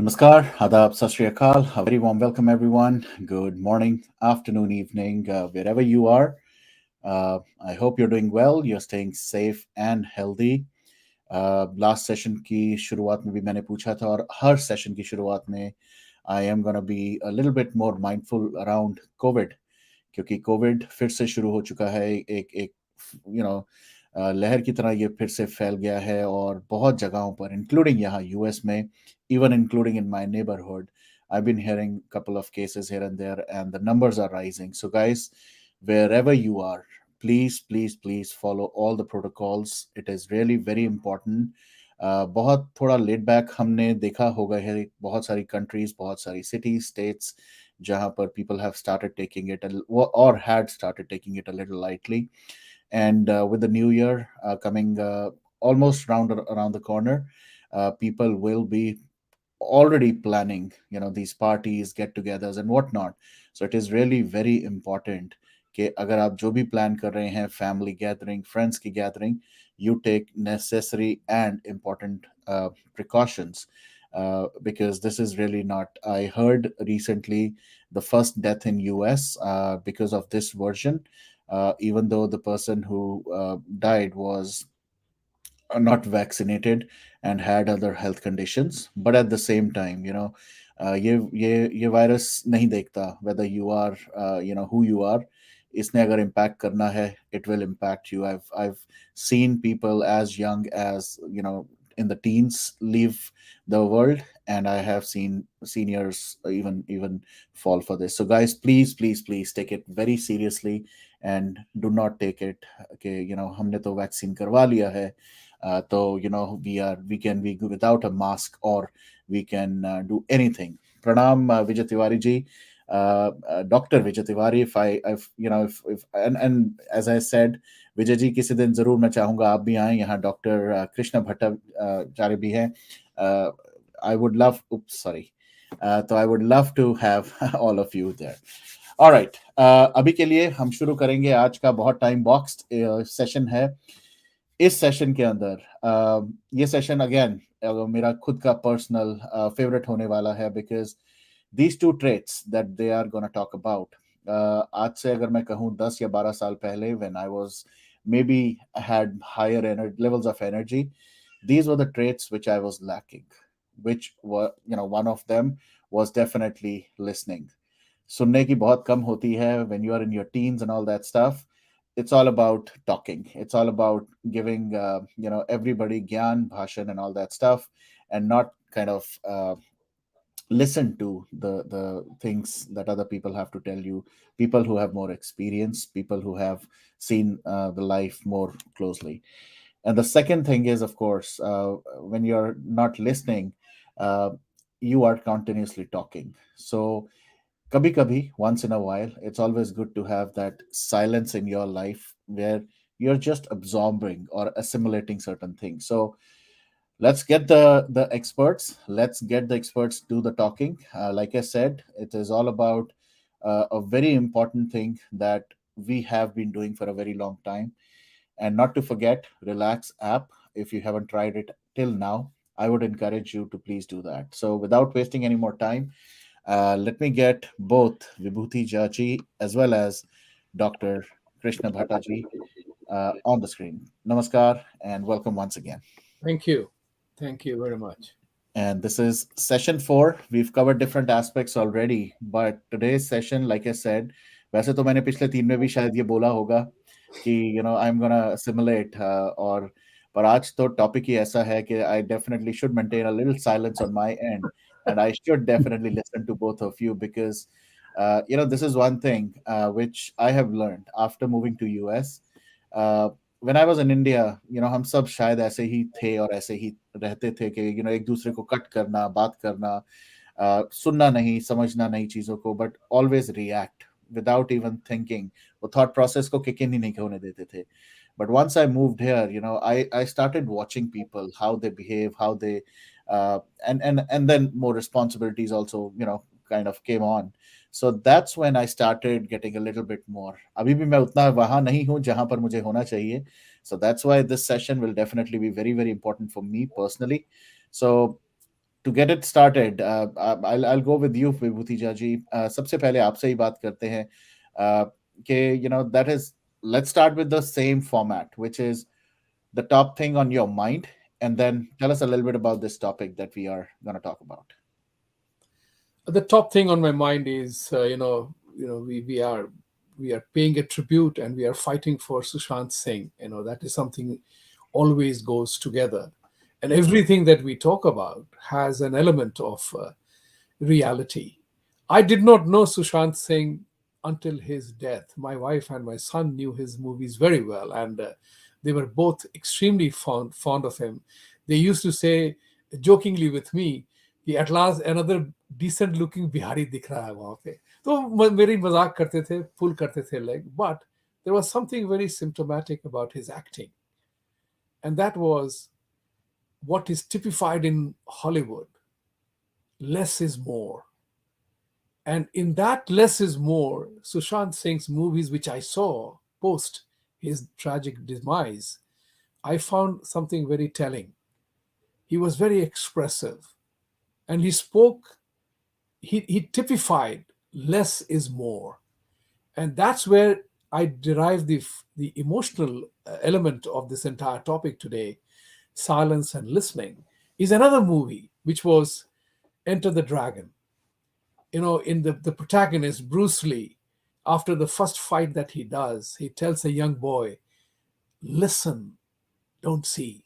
Namaskar, Adab, Sat Shri Akal. A very warm welcome, everyone. Good morning, afternoon, evening, wherever you are. I hope you're doing well. You're staying safe and healthy. Last session की शुरुआत में भी मैंने पूछा था और हर session की शुरुआत में I am gonna be a little bit more mindful around Covid क्योंकि कोविड फिर से शुरू हो चुका है एक एक यू नो लहर की तरह ये फिर से फैल गया है और बहुत जगहों पर इंक्लूडिंग यहाँ यूएस में even including in my neighborhood. I've been hearing a couple of cases here and there, and the numbers are rising. So, guys, wherever you are, please follow all the protocols. It is really very important. बहुत थोड़ा late back हमने देखा होगा है बहुत सारी countries बहुत सारी सिटीज स्टेट्स जहां पर people have started taking it or had started taking it a little lightly. And with the new year coming almost around the corner, people will be already planning these parties get-togethers and whatnot. So it is really very important कि अगर आप जो भी plan कर रहे हैं family gathering friends की gathering you take necessary and important precautions because this is really not. I heard recently the first death in US because of this version, even though the person who died was not vaccinated and had other health conditions, but at the same time ये virus नहीं देखता whether you are who you are. इसने अगर impact करना है it will impact you. I've seen people as young as in the teens leave the world, and I have seen seniors even fall for this. So guys, please take it very seriously and do not take it okay, हमने तो vaccine करवा लिया है, so we can be without a mask, or we can do anything. Pranam, Vijay Tiwari ji, Dr. Vijay Tiwari. If and as I said, Vijay ji किसी दिन जरूर मैं चाहूंगा आप भी आएं यहाँ. डॉक्टर कृष्ण भट्टाचार्य भी हैं. I would love. Oops, sorry. So I would love to have all of you there. All right. अभी के लिए हम शुरू करेंगे. आज का बहुत टाइम बॉक्स्ड सेशन है. इस सेशन के अंदर ये सेशन अगेन मेरा खुद का पर्सनल फेवरेट होने वाला है because these two traits that they are gonna talk about. आज से अगर मैं कहूँ 10 या 12 साल पहले when I was maybe had higher levels of energy, these were the traits which I was lacking, which were one of them was definitely listening. सुनने की बहुत कम होती है when you are in your teens and all that stuff. It's all about talking. It's all about giving everybody gyan bhashan and all that stuff, and not kind of listen to the things that other people have to tell you, people who have more experience, people who have seen the life more closely. And the second thing is, of course, when you're not listening, uh, you are continuously talking. So kabhi kabhi, once in a while, it's always good to have that silence in your life where you're just absorbing or assimilating certain things. So let's get the experts. Let's get the experts do the talking. Like I said, it is all about a very important thing that we have been doing for a very long time. And not to forget, Relaxx app. If you haven't tried it till now, I would encourage you to please do that. So without wasting any more time, let me get both Vibhuti Jaji as well as Dr. Krishna Bhattaji on the screen. Namaskar and welcome once again. Thank you. Thank you very much. And this is session 4. We've covered different aspects already, but today's session, like I said, वैसे तो मैंने पिछले 3 में भी शायद ये बोला होगा कि I'm gonna assimilate और पर आज तो टॉपिक ही ऐसा है कि I definitely should maintain a little silence on my end, and I should definitely listen to both of you because this is one thing which I have learned after moving to US. When I was in India, हम सब शायद ऐसे ही थे और ऐसे ही रहते थे कि एक दूसरे को कट करना, बात करना, सुनना नहीं, समझना नहीं चीजों को, but always react without even thinking. वो थॉट प्रोसेस को किक इन ही नहीं होने देते थे. But once I moved here, I started watching people, how they behave, how they, and then more responsibilities also, kind of came on. So that's when I started getting a little bit more. अभी भी मैं उतना वहाँ नहीं हूँ जहाँ पर मुझे होना चाहिए. So that's why this session will definitely be very, very important for me personally. So to get it started, I'll go with you, Vibhuti Jaji. सबसे पहले आपसे ही बात करते हैं कि that is, let's start with the same format, which is the top thing on your mind, and then tell us a little bit about this topic that we are going to talk about. The top thing on my mind is, we are paying a tribute and we are fighting for Sushant Singh. That is something always goes together, and everything that we talk about has an element of reality. I did not know Sushant Singh until his death. My wife and my son knew his movies very well, and they were both extremely fond of him. They used to say jokingly with me, कि at last another decent looking Bihari दिख रहा है वहाँ पे. तो मेरी मजाक करते थे, pull करते थे leg, but there was something very symptomatic about his acting, and that was what is typified in Hollywood: less is more. And in that less is more, Sushant Singh's movies, which I saw post his tragic demise, I found something very telling. He was very expressive, and he spoke, he typified less is more. And that's where I derive the emotional element of this entire topic today. Silence and Listening is another movie which was Enter the Dragon. In the protagonist, Bruce Lee, after the first fight that he does, he tells a young boy, listen, don't see.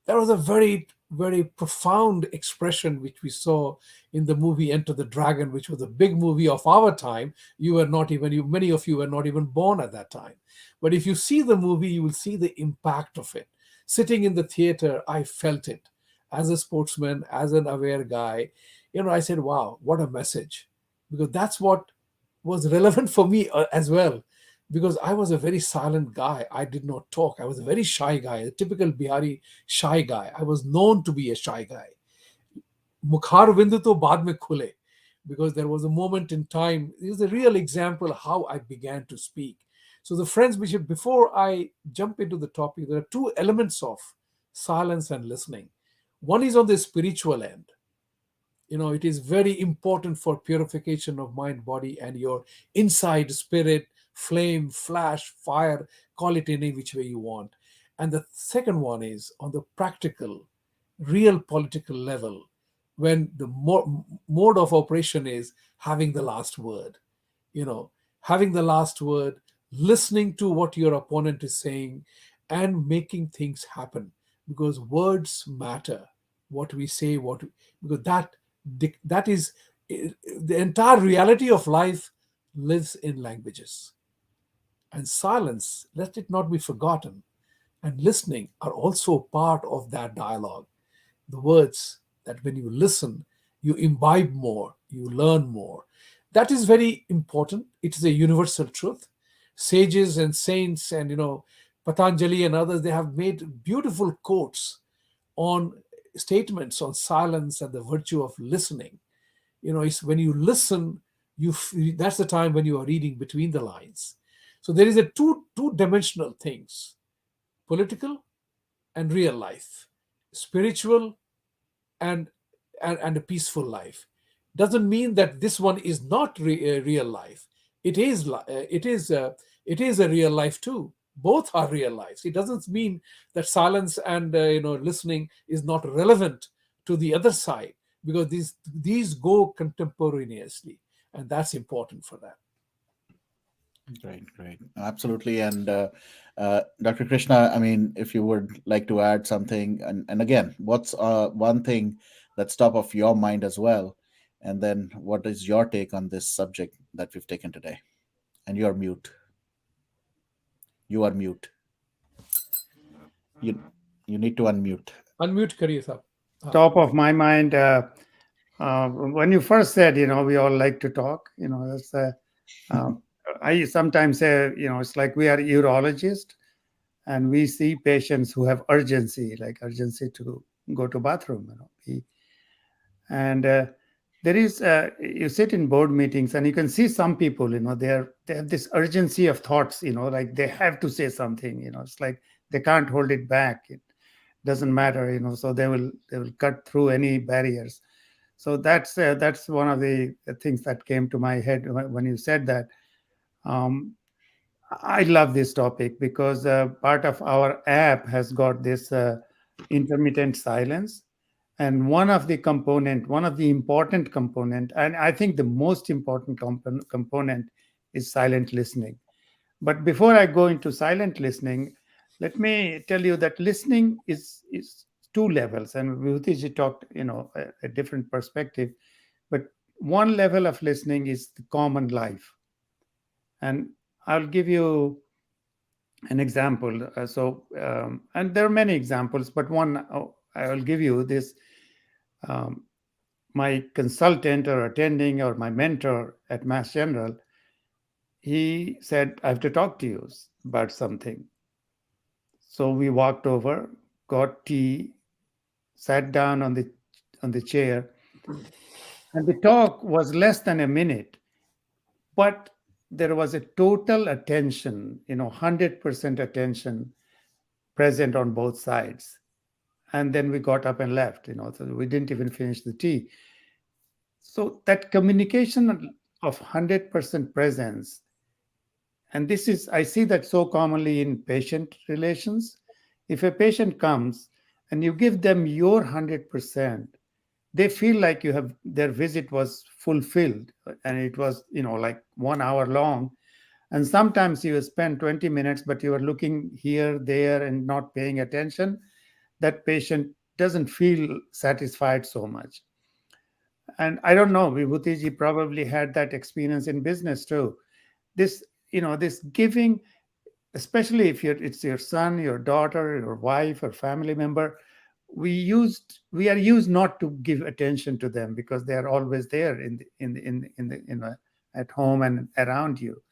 That was a very, very profound expression which we saw in the movie Enter the Dragon, which was a big movie of our time. You were not even, many of you were not even born at that time. But if you see the movie, you will see the impact of it. Sitting in the theater, I felt it. As a sportsman, as an aware guy, I said, wow, what a message. Because that's what was relevant for me as well, because I was a very silent guy. I did not talk. I was a very shy guy, a typical Bihari shy guy. I was known to be a shy guy. Mukhar Vindu to baad mein khule, because there was a moment in time. This is a real example how I began to speak. So the friends, Bishop, before I jump into the topic, there are two elements of silence and listening. One is on the spiritual end. It is very important for purification of mind, body, and your inside spirit, flame, flash, fire, call it any which way you want. And the second one is on the practical, real political level, when the mode of operation is having the last word. you know Having the last word, listening to what your opponent is saying, and making things happen, because words matter. What we say, because that is, the entire reality of life lives in languages. And silence, let it not be forgotten, and listening are also part of that dialogue. The words that when you listen, you imbibe more, you learn more. That is very important. It is a universal truth. Sages and saints, and Patanjali and others, they have made beautiful quotes on statements on silence and the virtue of listening. It's when you listen, that's the time when you are reading between the lines. So there is a two dimensional things: political and real life, spiritual and and a peaceful life. Doesn't mean that this one is not real life. It is it is a real life too. Both are real lives. It doesn't mean that silence and listening is not relevant to the other side, because these go contemporaneously, and that's important for that. Great, great. Absolutely. And Dr. Krishna, I mean, if you would like to add something, and again, what's one thing that's top of your mind as well? And then what is your take on this subject that we've taken today? And you're mute. You are mute. You you need to unmute. Unmute kariye sab. हाँ. Top of my mind, when you first said, we all like to talk, that's uh, I sometimes say, it's like we are urologists and we see patients who have urgency, like urgency to go to bathroom, and there is you sit in board meetings and you can see some people, they have this urgency of thoughts, like they have to say something, it's like they can't hold it back. doesn't matter, so they will cut through any barriers. So that's one of the things that came to my head when you said that. um, I love this topic because part of our app has got this intermittent silence, and one of the important component, and I think the most important component is silent listening. But before I go into silent listening, let me tell you that listening is two levels, and Vibhutiji talked, a different perspective. But one level of listening is the common life, and I'll give you an example. And there are many examples, but one I will give you this. Um, my consultant or attending or my mentor at Mass General, he said, I have to talk to you about something. So we walked over, got tea, sat down on the chair, and the talk was less than a minute, but there was a total attention, 100% attention present on both sides. And then we got up and left, so we didn't even finish the tea. So that communication of 100% presence, and this is, I see that so commonly in patient relations. If a patient comes and you give them your 100%, they feel like you have their visit was fulfilled, and it was, like 1 hour long. And sometimes you spend 20 minutes, but you are looking here, there, and not paying attention. That patient doesn't feel satisfied so much. And I don't know, Vibhutiji probably had that experience in business too. This giving, especially if it's your son, your daughter, your wife, or family member, we are used not to give attention to them because they are always there at home and around you.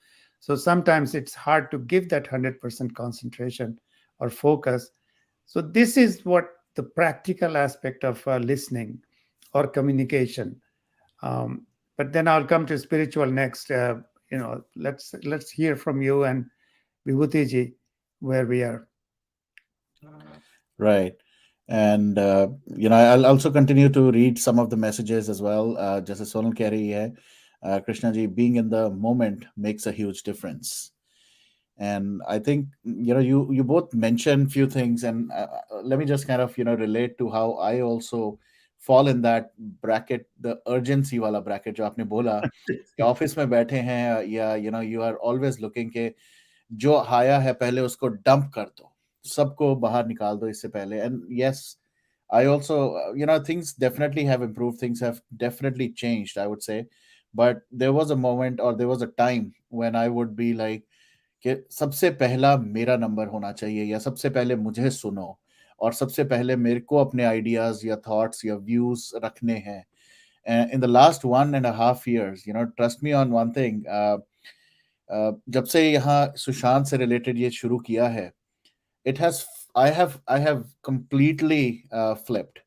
So sometimes it's hard to give that 100% concentration or focus. So this is what the practical aspect of listening or communication. But then I'll come to spiritual next. Let's hear from you and Vibhutiji, where we are. Right. And, I'll also continue to read some of the messages as well. Just as Sonal keh rahi hai, Krishna ji, being in the moment makes a huge difference. And I think, you both mentioned few things, and let me just kind of, relate to how I also fall in that bracket, the urgency wala bracket jo aapne bola, कि office में बैठे हैं या you are always looking के जो आया है पहले उसको डंप कर दो, सबको बाहर निकाल दो इससे पहले. And yes, I also, things definitely have improved, things have definitely changed, I would say. But there was a moment, or there was a time when I would be like कि सबसे पहला मेरा नंबर होना चाहिए, या सबसे पहले मुझे सुनो, और सबसे पहले मेरे को अपने आइडियाज या थॉट्स या व्यूज रखने हैं. In the last 1.5 years, trust me on one thing, जब से यहाँ सुशांत से रिलेटेड ये शुरू किया है, it has I have completely flipped.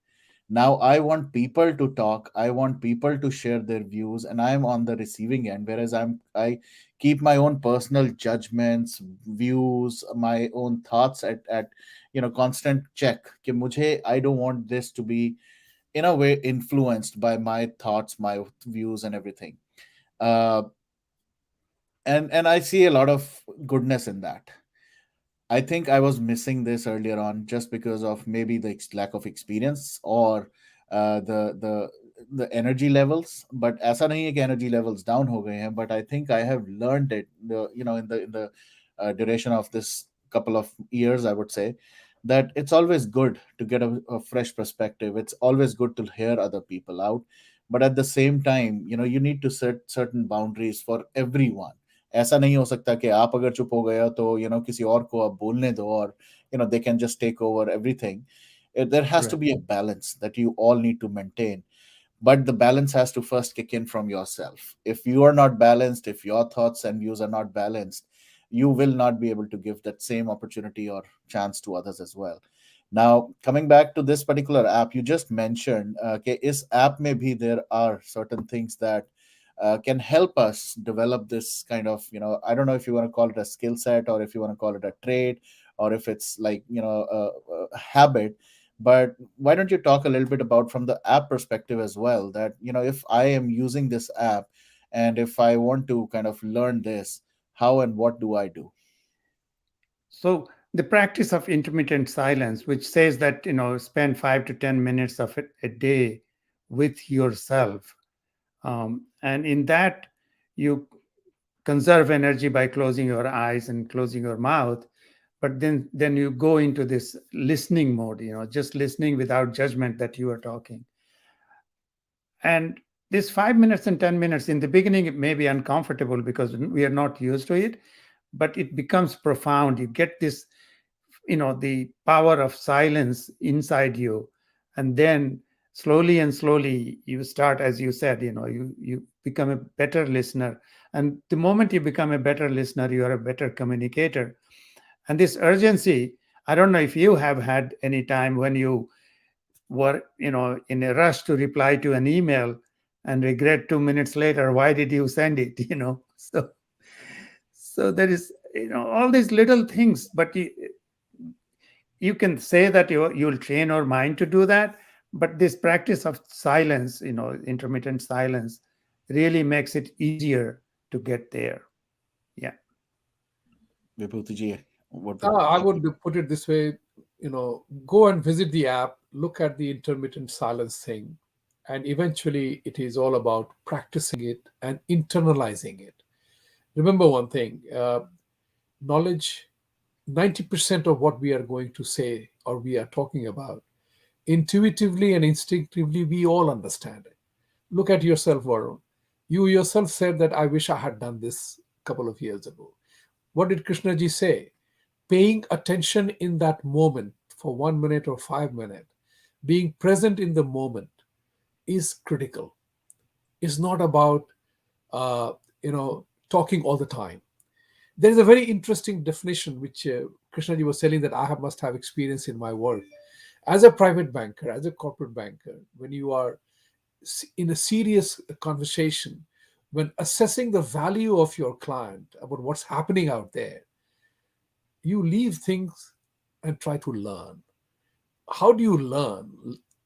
Now I want people to talk, I want people to share their views, and I'm on the receiving end, whereas I keep my own personal judgments, views, my own thoughts at constant check कि मुझे, I don't want this to be in a way influenced by my thoughts, my views, and everything. uh, and I see a lot of goodness in that. I think I was missing this earlier on just because of maybe the lack of experience, or the energy levels. But ऐसा नहीं है कि energy levels down हो गए हैं. But I think I have learned it, in the duration of this couple of years, I would say, that it's always good to get a fresh perspective. It's always good to hear other people out. But at the same time, you need to set certain boundaries for everyone. ऐसा नहीं हो सकता कि आप अगर चुप हो गए हो तो किसी और को आप बोलने दो, और they can just take over everything. There has to Correct. be a balance that you all need to maintain, but the balance has to first kick in from yourself. If you are not balanced, if your thoughts and views are not balanced, you will not be able to give that same opportunity or chance to others as well. Now, coming back to this particular app you just mentioned, okay, is app maybe there are certain things that can help us develop this kind of, I don't know if you want to call it a skill set, or if you want to call it a trait, or if it's like a habit. But why don't you talk a little bit about from the app perspective as well, that if I am using this app and if I want to kind of learn this, how and what do I do? So the practice of intermittent silence, which says that spend 5 to 10 minutes of it a day with yourself, and in that you conserve energy by closing your eyes and closing your mouth, but then you go into this listening mode, just listening without judgment that you are talking. And this 5 minutes and 10 minutes in the beginning, it may be uncomfortable because we are not used to it, but it becomes profound. You get this, the power of silence inside you. And then slowly and slowly you start, as you said, you become a better listener. And the moment you become a better listener, you are a better communicator. And this urgency, I don't know if you have had any time when you were in a rush to reply to an email and regret 2 minutes later why did you send it. So there is all these little things, but you can say that you'll train your mind to do that, but this practice of silence, intermittent silence, really makes it easier to get there. Yeah. Vibhuti, what would I like would put it this way, go and visit the app, look at the intermittent silence thing, and eventually it is all about practicing it and internalizing it. Remember one thing, knowledge, 90% of what we are going to say or we are talking about, intuitively and instinctively, we all understand it. Look at yourself, Varun. You yourself said that I wish I had done this a couple of years ago. What did Krishnaji say? Paying attention in that moment for 1 minute or 5 minutes, being present in the moment is critical. It's not about talking all the time. There is a very interesting definition which Krishnaji was telling that I must have experience in my work as a private banker, as a corporate banker. When you are in a serious conversation, when assessing the value of your client about what's happening out there, you leave things and try to learn. How do you learn?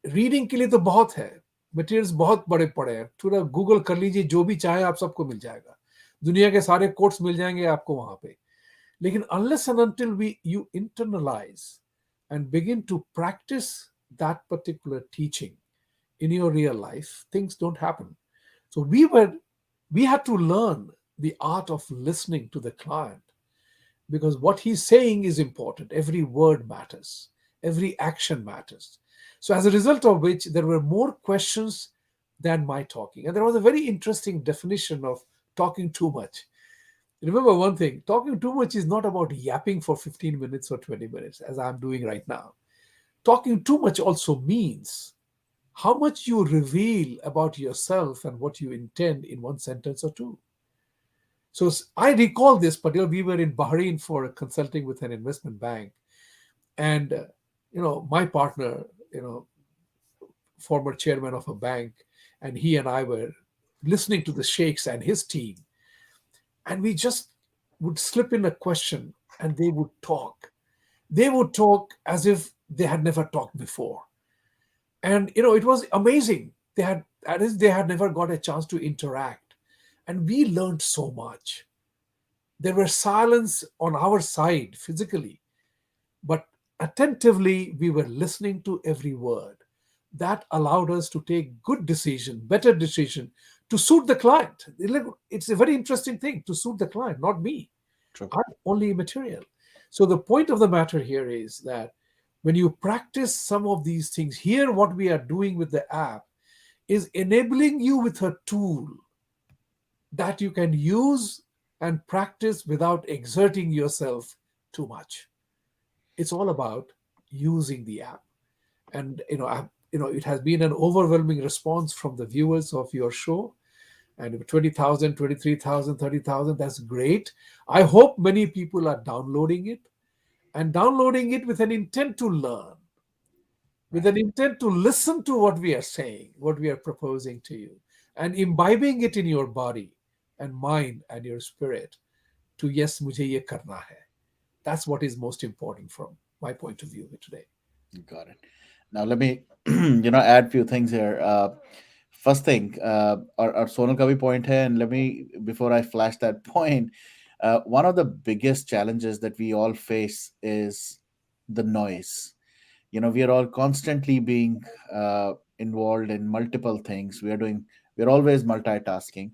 Reading के लिए तो बहुत है, materials बहुत बड़े पड़े हैं, थोड़ा गूगल कर लीजिए, जो भी चाहे आप सबको मिल जाएगा, दुनिया के सारे कोट्स मिल जाएंगे आपको वहां पे. लेकिन unless and until you internalize and begin to practice that particular teaching in your real life, things don't happen. So we had to learn the art of listening to the client, because what he's saying is important. Every word matters, every action matters. So, as a result of which, there were more questions than my talking. And there was a very interesting definition of talking too much. Remember one thing, talking too much is not about yapping for 15 minutes or 20 minutes, as I'm doing right now. Talking too much also means how much you reveal about yourself and what you intend in one sentence or two. So I recall this, particularly we were in Bahrain for consulting with an investment bank, and my partner, former chairman of a bank, and he and I were listening to the sheikhs and his team, and we just would slip in a question, and they would talk. They would talk as if they had never talked before, and it was amazing. They had never got a chance to interact, and we learned so much. There were silence on our side physically, but attentively we were listening to every word. That allowed us to take good decision, better decision, to suit the client. It's a very interesting thing, to suit the client, not me. true? I'm only material. So the point of the matter here is that when you practice some of these things, here what we are doing with the app is enabling you with a tool that you can use and practice without exerting yourself too much. It's all about using the app. And it has been an overwhelming response from the viewers of your show. And if 20,000, 23,000, 30,000, that's great. I hope many people are downloading it, and downloading it with an intent to learn, with Right. an intent to listen to what we are saying, what we are proposing to you, and imbibing it in your body and mind and your spirit to, yes, mujhe ye karna hai. That's what is most important from my point of view today. Got it. Now let me add few things here. First thing, our Sonal Kavi point here, and let me, before I flash that point, one of the biggest challenges that we all face is the noise. We are all constantly being involved in multiple things. We're always multitasking.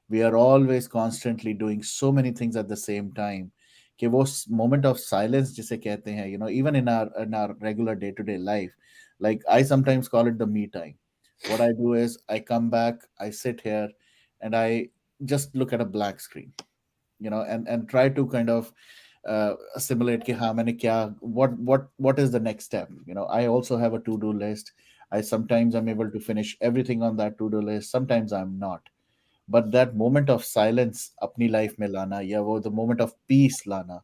We are always constantly doing so many things at the same time कि वो moment of silence जिसे कहते हैं, even in our regular day to day life, like I sometimes call it the me time. What I do is I come back, I sit here, and I just look at a black screen, and try to kind of assimilate कि हाँ मैंने क्या, what is the next step. I also have a to do list. I sometimes I'm able to finish everything on that to do list, sometimes I'm not. But that moment of silence अपनी life में लाना, या वो the moment of peace लाना,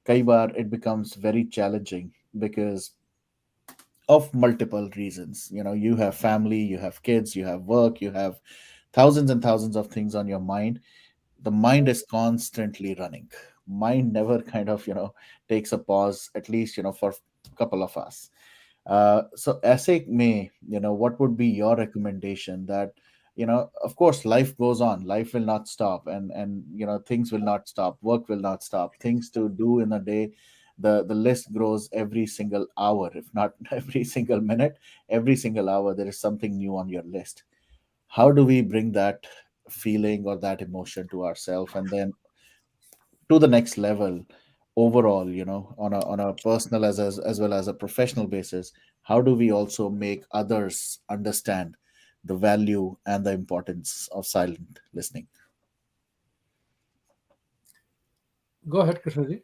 कई बार it becomes very challenging because of multiple reasons. You have family, you have kids, you have work, you have thousands and thousands of things on your mind. The mind is constantly running. Mind never kind of takes a pause, at least for a couple of us. So ऐसे में, what would be your recommendation that, of course, life goes on, life will not stop, and things will not stop, work will not stop, things to do in a day, the list grows every single hour, if not every single minute, every single hour there is something new on your list. How do we bring that feeling or that emotion to ourselves, and then to the next level overall, on a personal as well as a professional basis? How do we also make others understand the value and the importance of silent listening? Go ahead, Krishnaji.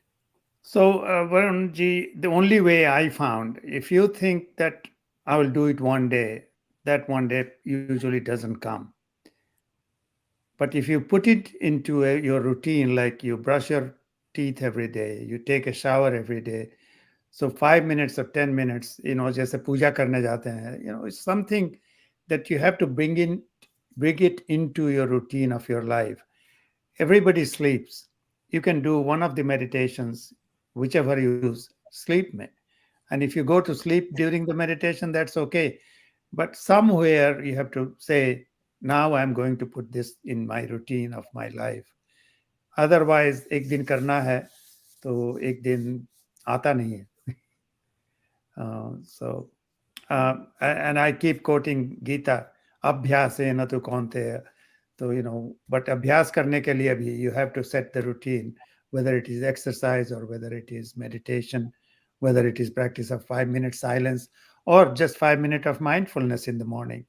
So, Varun ji, the only way I found, if you think that I will do it one day, that one day usually doesn't come. But if you put it into your routine, like you brush your teeth every day, you take a shower every day, so 5 minutes or 10 minutes, जैसे पूजा करने जाते हैं, it's something that you have to bring it into your routine of your life. Everybody sleeps. You can do one of the meditations, whichever you use, sleep me. And if you go to sleep during the meditation, that's okay. But somewhere you have to say, now I'm going to put this in my routine of my life. Otherwise, एक दिन करना है तो एक दिन आता नहीं है. So, and I keep quoting Gita, abhyasena tu kaunteya. So, but abhyas karne ke liye bhi, you have to set the routine, whether it is exercise or whether it is meditation, whether it is practice of 5 minutes silence or just 5 minutes of mindfulness in the morning.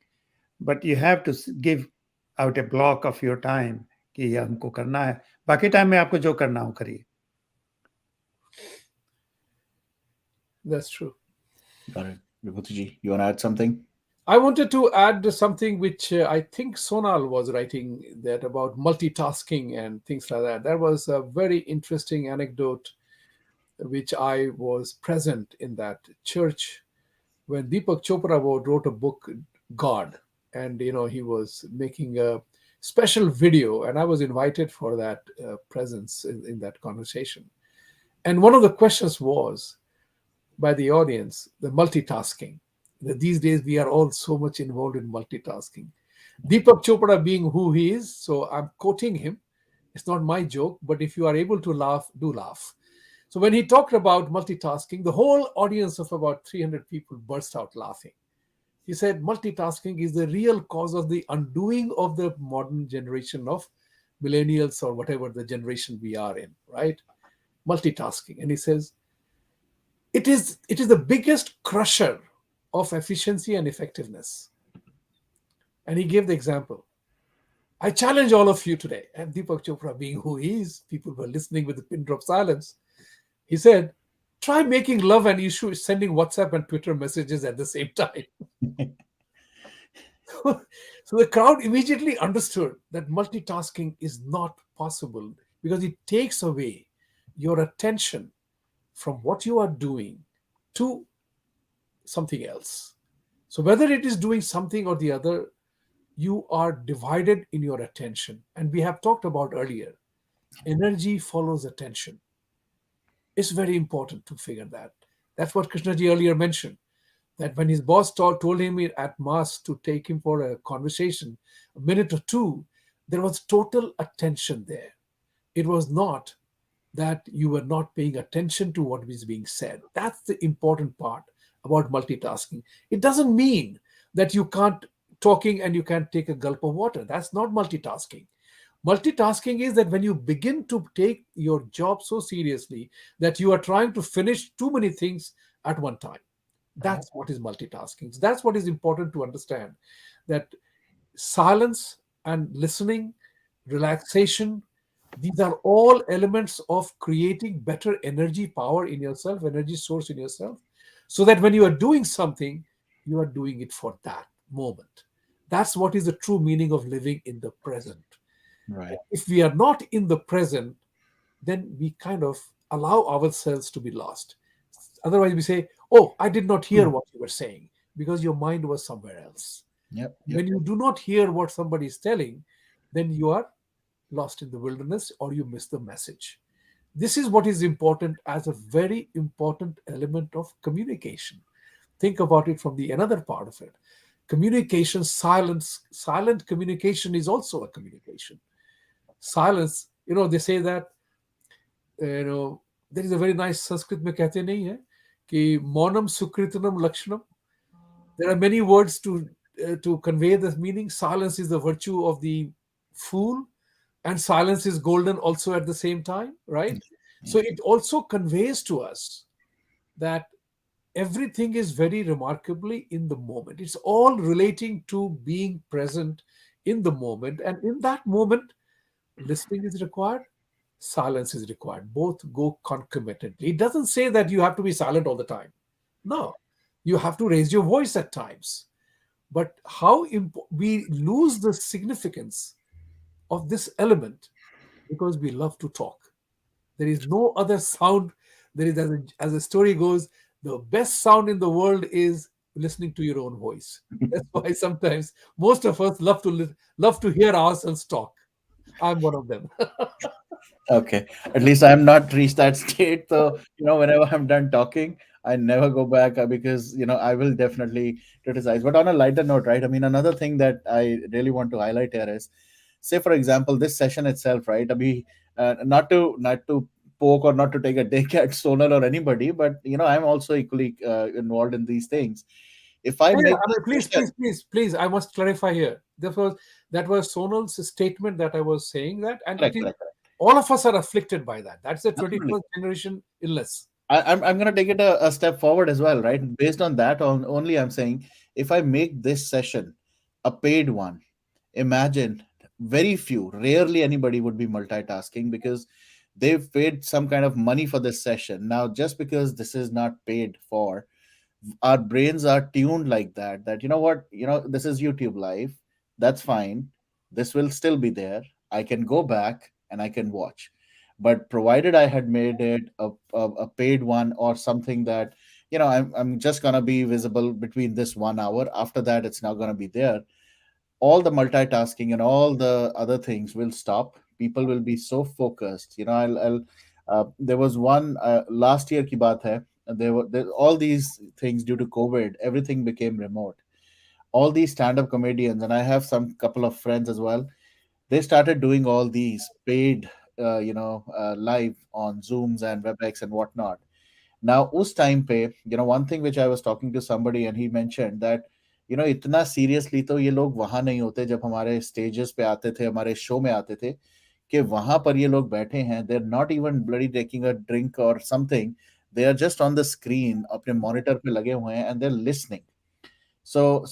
But you have to give out a block of your time कि ये हमको करना है. बाकी time में आपको जो करना हो करिए. That's true. Got it. Vibhuti, you want to add something? I wanted to add something which I think Sonal was writing that about multitasking and things like that. That was a very interesting anecdote, which I was present in that church when Deepak Chopra wrote a book, God, and he was making a special video, and I was invited for that presence in that conversation. And one of the questions was by the audience, the multitasking. These days, we are all so much involved in multitasking. Deepak Chopra being who he is, so I'm quoting him. It's not my joke, but if you are able to laugh, do laugh. So when he talked about multitasking, the whole audience of about 300 people burst out laughing. He said multitasking is the real cause of the undoing of the modern generation of millennials or whatever the generation we are in, right? Multitasking. And he says, it is the biggest crusher of efficiency and effectiveness. And he gave the example. I challenge all of you today, and Deepak Chopra being who he is, people were listening with a pin drop silence. He said, try making love and issue sending WhatsApp and Twitter messages at the same time. So the crowd immediately understood that multitasking is not possible because it takes away your attention from what you are doing to something else. So whether it is doing something or the other, you are divided in your attention. And we have talked about earlier, energy follows attention. It's very important to figure that. That's what Krishnaji earlier mentioned. That when his boss told him at mass to take him for a conversation, a minute or two, there was total attention there. It was not that you were not paying attention to what was being said. That's the important part about multitasking. It doesn't mean that you can't talking and you can't take a gulp of water. That's not multitasking. Multitasking is that when you begin to take your job so seriously that you are trying to finish too many things at one time. That's what is multitasking. So that's what is important to understand, that silence and listening, relaxation, these are all elements of creating better energy power in yourself, energy source in yourself, so that when you are doing something, you are doing it for that moment. That's what is the true meaning of living in the present. Right. If we are not in the present, then we kind of allow ourselves to be lost. Otherwise, we say, "Oh, I did not hear what you were saying," because your mind was somewhere else. Yep. Yep. When you do not hear what somebody is telling, then you are lost in the wilderness or you miss the message. This is what is important as a very important element of communication. Think about it from the another part of it. Communication, silent communication is also a communication. Silence, they say that, there is a very nice Sanskrit में कहते नहीं है कि मौनम सुकृतनम लक्षणम. There are many words to convey this meaning. Silence is the virtue of the fool, and silence is golden also at the same time, right? So Yeah. it also conveys to us that everything is very remarkably in the moment. It's all relating to being present in the moment, and in that moment, listening is required, silence is required. Both go concomitantly. It doesn't say that you have to be silent all the time. No, you have to raise your voice at times. But we lose the significance of this element because we love to talk. There is no other sound. There is, as the story goes, the best sound in the world is listening to your own voice. That's why sometimes most of us love to hear ourselves talk. I'm one of them. Okay. At least I'm not reached that state. So, whenever I'm done talking, I never go back because, I will definitely criticize. But on a lighter note, right? I mean, another thing that I really want to highlight here is, say, for example, this session itself, right? I mean, not to poke or not to take a dig at Sonal or anybody, but, I'm also equally involved in these things. If I Yeah, make I mean, this please, session, please, please, please. I must clarify here. That was Sonal's statement that I was saying that, and it correct, is correct, correct. all of us are afflicted by that. That's the Absolutely. 21st generation illness. I'm going to take it a step forward as well, right? Based on that, only I'm saying if I make this session a paid one, imagine very few, rarely anybody would be multitasking because they've paid some kind of money for this session. Now, just because this is not paid for, our brains are tuned like that you know what, this is YouTube live, that's fine, this will still be there, I can go back and I can watch. But provided I had made it a paid one or something that, I'm just gonna be visible between this 1 hour, after that it's not gonna be there, all the multitasking and all the other things will stop. People will be so focused. There was one last year ki baat hai. There all these things due to COVID, everything became remote. All these stand-up comedians, and I have some couple of friends as well. They started doing all these paid, live on Zooms and WebEx and whatnot. Now उस time पे, one thing which I was talking to somebody and he mentioned that, इतना seriously तो ये लोग वहां नहीं होते जब हमारे stages पे आते थे, हमारे show में आते थे, कि वहां पर ये लोग बैठे हैं, they're not even bloody taking a drink or something, they are just on the screen अपने monitor पे लगे हुए हैं and they're listening. So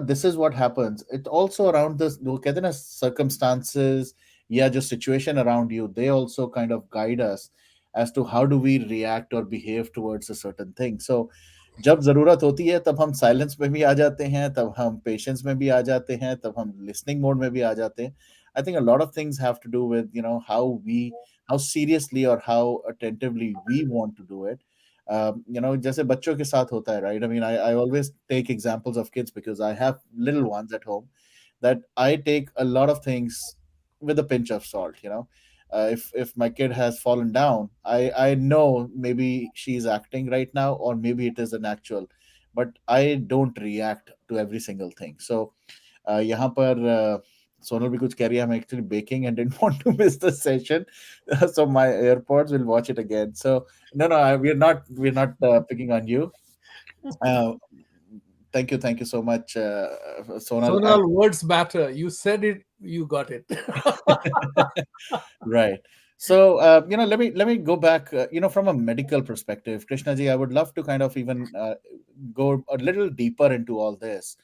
this is what happens. It also around this, वो कहते हैं ना, circumstances या जो situation around you, they also kind of guide us as to how do we react or behave towards a certain thing. So जब जरूरत होती है तब हम साइलेंस में भी आ जाते हैं, तब हम पेशेंस में भी आ जाते हैं, तब हम लिसनिंग मोड में भी आ जाते हैं. I think a lot of things have to do with, how seriously or how attentively we want to do it. जैसे बच्चों के साथ होता है, right? I mean, I always take examples of kids because I have little ones at home, that I take a lot of things with a pinch of salt. If my kid has fallen down, I know maybe she's acting right now, or maybe it is an actual. but I don't react to every single thing. So यहाँ पर सोनल भी कुछ कह रही है, I'm actually baking and didn't want to miss the session. So my AirPods will watch it again. So no, no, we're not picking on you. uh, thank you so much, Sonal. And Sonal, words matter. You said it, you got it. right. So let me go back. From a medical perspective, Krishna ji, I would love to kind of even go a little deeper into all this.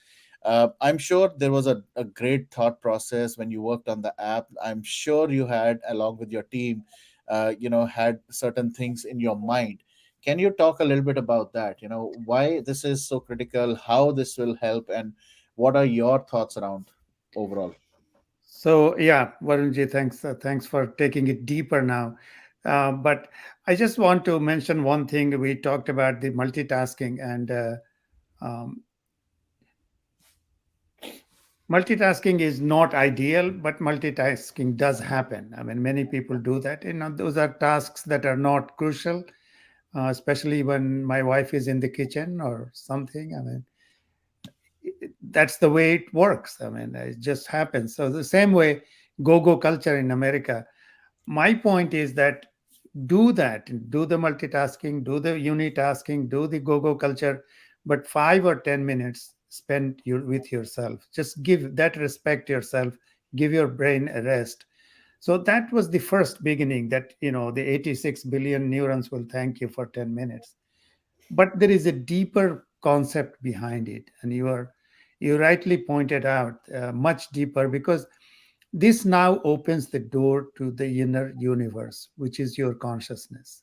I'm sure there was a great thought process when you worked on the app. I'm sure you had, along with your team, had certain things in your mind. Can you talk a little bit about that? Why this is so critical, how this will help, and what are your thoughts around overall? So yeah, Varunji, thanks for taking it deeper now. But I just want to mention one thing. We talked about the multitasking, and um, multitasking is not ideal, but multitasking does happen. I mean, many people do that. Those are tasks that are not crucial, especially when my wife is in the kitchen or something. I mean, that's the way it works. I mean, it just happens. So the same way, go-go culture in America. My point is that do the multitasking, do the unitasking, do the go-go culture, but 5 or 10 minutes spend with yourself. Just give that respect yourself, give your brain a rest. So that was the first beginning, that the 86 billion neurons will thank you for 10 minutes. But there is a deeper concept behind it, and you rightly pointed out, much deeper, because this now opens the door to the inner universe, which is your consciousness.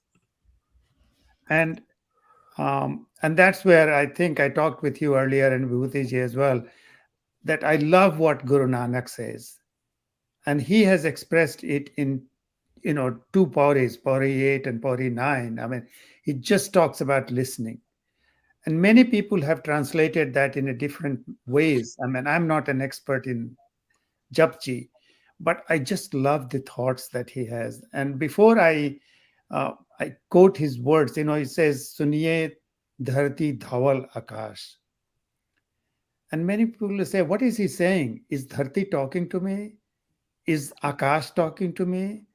And that's where I think I talked with you earlier, and Vibhutiji as well, that I love what Guru Nanak says. And he has expressed it in two pauris, pauri 8 and pauri 9. I mean, he just talks about listening. And many people have translated that in a different ways. I mean, I'm not an expert in Japji, but I just love the thoughts that he has. And before I quote his words, he says, "Suniye dharti dhawal akash." And many people will say, "What is he saying? Is dharti talking to me? Is akash talking to me?"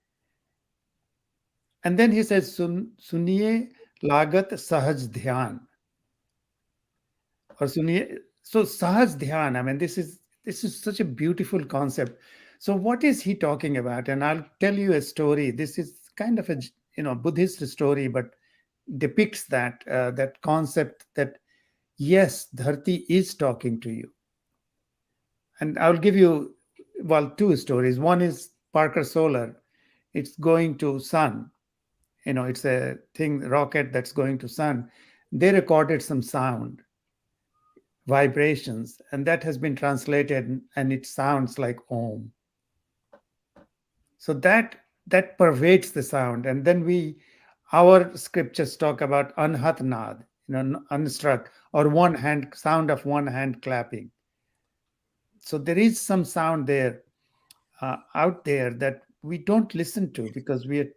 And then he says, Suniye lagat sahaj dhyan." Or suniye. So sahaj dhyan, I mean, this is such a beautiful concept. So what is he talking about? And I'll tell you a story. This is kind of a Buddhist story, but depicts that concept, that yes, dharti is talking to you. And I'll give you, well, two stories. One is Parker Solar. It's going to sun. It's a thing, rocket that's going to sun. They recorded some sound, vibrations, and that has been translated, and it sounds like Om. So that pervades the sound. And then our scriptures talk about anhat nad, unstruck, or one hand sound of one hand clapping. So there is some sound there, out there, that we don't listen to because we are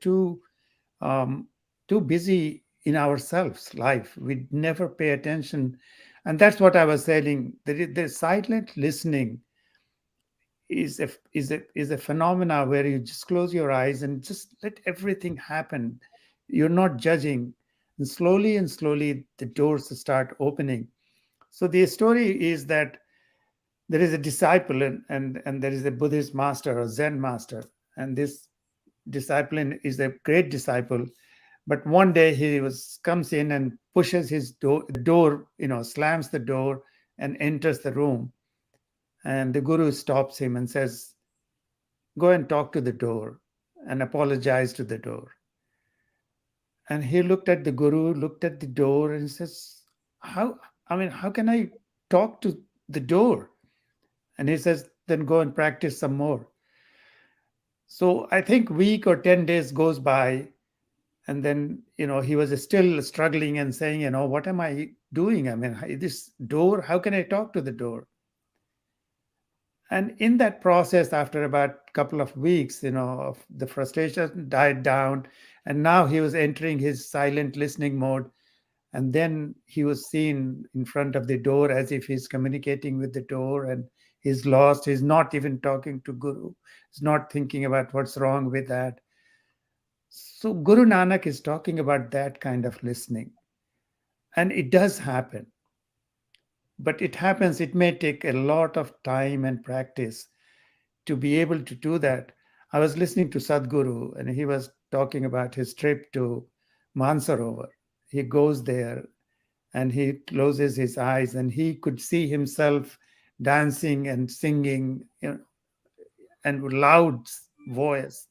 um, too busy in ourselves life. We never pay attention. And that's what I was saying. The silent listening is a phenomena where you just close your eyes and just let everything happen. You're not judging, and slowly the doors start opening. So the story is that there is a disciple, and there is a Buddhist master or Zen master, and this disciple is a great disciple. But one day he comes in and pushes his door, slams the door and enters the room. And the guru stops him and says, "Go and talk to the door and apologize to the door." And he looked at the guru, looked at the door, and says, how can I talk to the door? And he says, "Then go and practice some more." So I think week or 10 days goes by, and then he was still struggling and saying, "What am I doing? I mean, this door, how can I talk to the door?" And in that process, after about a couple of weeks, of the frustration died down, and now he was entering his silent listening mode. And then he was seen in front of the door as if he's communicating with the door, and he's lost. He's not even talking to Guru. He's not thinking about what's wrong with that. So Guru Nanak is talking about that kind of listening. And it does happen, but it happens, it may take a lot of time and practice to be able to do that. I was listening to Sadhguru, and he was talking about his trip to Mansarovar. He goes there and he closes his eyes and he could see himself dancing and singing, and with loud voice.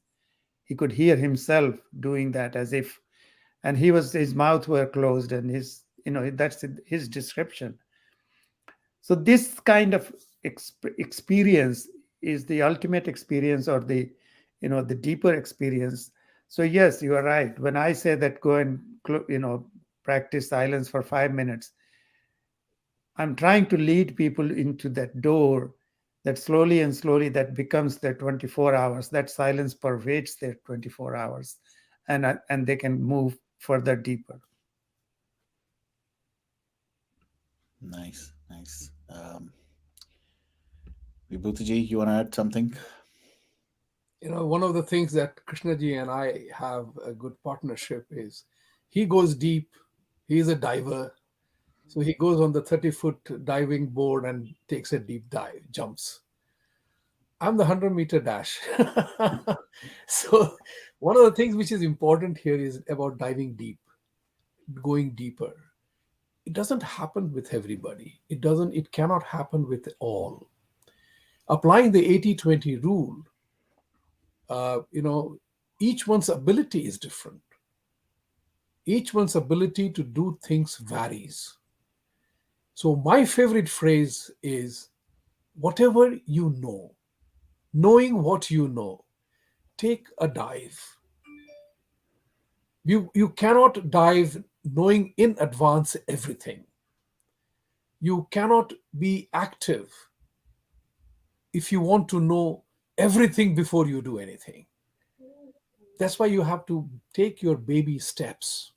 He could hear himself doing that as if, and his mouth were closed, and that's his description. So this kind of experience is the ultimate experience, or the deeper experience. So yes, you are right when I say that go and practice silence for 5 minutes. I'm trying to lead people into that door, that slowly and slowly that becomes their 24 hours. That silence pervades their 24 hours, and they can move further deeper. Nice, nice. Vibhutiji, you want to add something? One of the things that Krishnaji and I have a good partnership is he goes deep. He is a diver. So he goes on the 30-foot diving board and takes a deep dive, jumps. I'm the 100-meter dash. So one of the things which is important here is about diving deep, going deeper. It doesn't happen with everybody. It cannot happen with all. Applying the 80-20 rule, each one's ability is different. Each one's ability to do things varies. So my favorite phrase is, whatever you know, knowing what you know, take a dive. You cannot dive knowing in advance everything. You cannot be active if you want to know everything before you do anything. That's why you have to take your baby steps.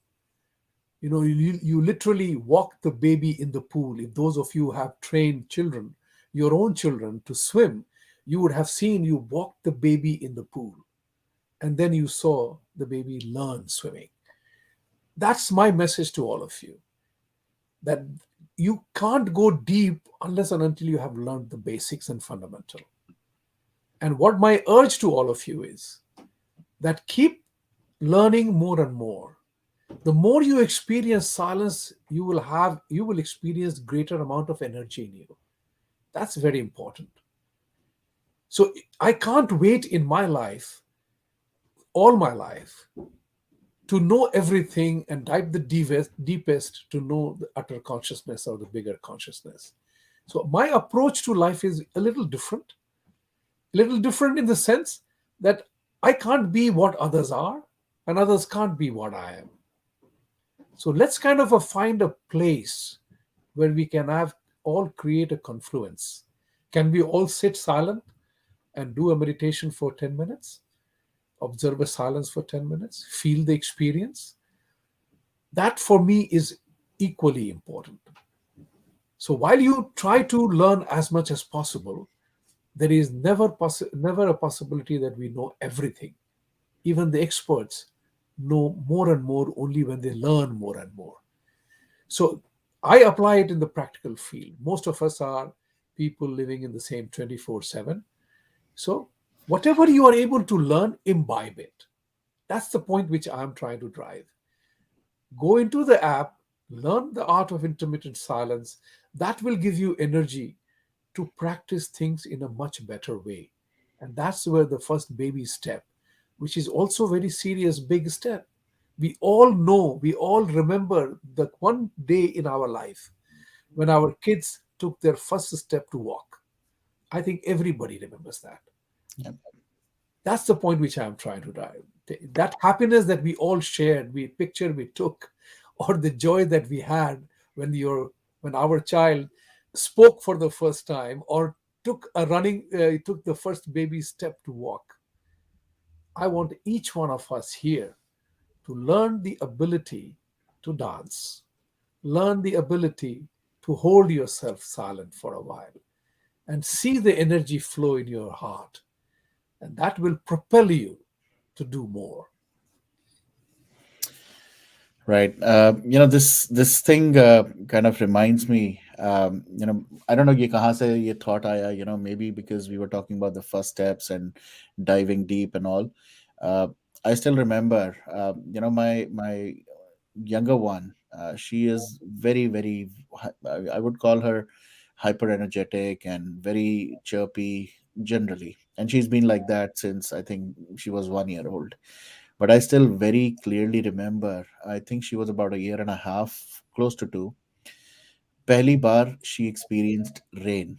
You literally walk the baby in the pool. If those of you have trained children, your own children, to swim, you would have seen you walk the baby in the pool, and then you saw the baby learn swimming. That's my message to all of you, that you can't go deep unless and until you have learned the basics and fundamental. And what my urge to all of you is that keep learning more and more. The more you experience silence, you will experience greater amount of energy in you. That's very important. So I can't wait in my life, all my life, to know everything and dive the deepest to know the utter consciousness or the bigger consciousness. So my approach to life is a little different in the sense that I can't be what others are, and others can't be what I am. So let's kind of find a place where we can have all create a confluence. Can we all sit silent and do a meditation for 10 minutes? Observe a silence for 10 minutes, feel the experience. That for me is equally important. So while you try to learn as much as possible, there is never a possibility that we know everything. Even the experts know more and more only when they learn more and more. So I apply it in the practical field. Most of us are people living in the same 24/7. So whatever you are able to learn, imbibe it. That's the point which I'm trying to drive. Go into the app, learn the art of intermittent silence. That will give you energy to practice things in a much better way. And that's where the first baby step, which is also very serious, big step. We all know, we all remember that one day in our life when our kids took their first step to walk. I think everybody remembers that. Yep. That's the point which I'm trying to drive. That happiness that we all shared, we took, or the joy that we had when our child spoke for the first time, or took the first baby step to walk. I want each one of us here to learn the ability to dance, Learn the ability to hold yourself silent for a while and see the energy flow in your heart, and that will propel you to do more. Right. This thing kind of reminds me. I don't know ye kahan se ye thought aaya. Maybe because we were talking about the first steps and diving deep and all. Uh, I still remember. My younger one. She is very very. I would call her hyper energetic and very chirpy generally, and she's been like that since I think she was 1 year old. But I still very clearly remember, I think she was about a year and a half, close to two. पहली बार she experienced rain.